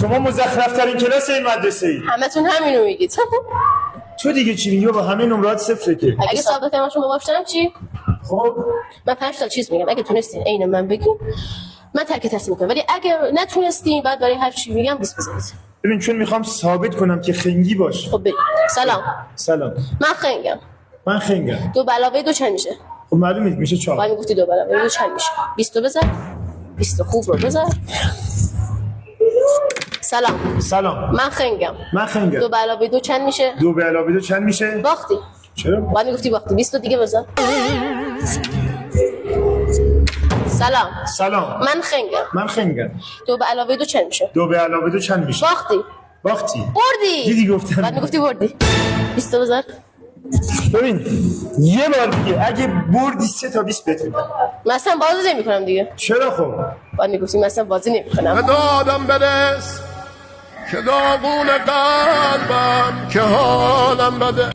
شما مزخرف ترین کلاس این مدرسه ای. همتون همینو میگید. تو دیگه چی میگی بابا؟ همه نمرات صفره که. اگه ثابت کردم شما باشم چی؟ خب من 5 تا چیز میگم، اگه تونستین عین من بگین من ترک تصمیم میکنم، ولی اگه نتونستین بعد برای هر چی میگم بس بزنید. ببین چون میخوام ثابت کنم که خنگی باش. خب بگید. سلام. سلام. من خنگم. من خنگم. 2 + 2 چند میشه؟ خب معلومه میشه 4. باید میگفتی 2 + 2 چند میشه؟ 20 بزن. 20 خوب رو بزن. سلام. سلام. من خنگم. من خنگم. 2 + 2 چند میشه؟ 2 + 2 چند میشه؟ باختی. چرا؟ باید میگفتی باختی. 20 دیگه بزن. سلام. سلام. من خنگم. من خنگم. 2 + 2 چند میشه؟ 2 + 2 چند میشه؟ باختی. باختی. بردی. دیدی گفتم. بعد میگفتی بردی. 20 بزن. ببین یه بار دیگه اگه بردی 3 تا 20 بهت میدم. من اصلا بازی نمی‌کنم دیگه. چرا خب؟ بعد میگفتی من اصلا بازی نمی‌کنم. دادم برس که داغون قلبم که حالم بده.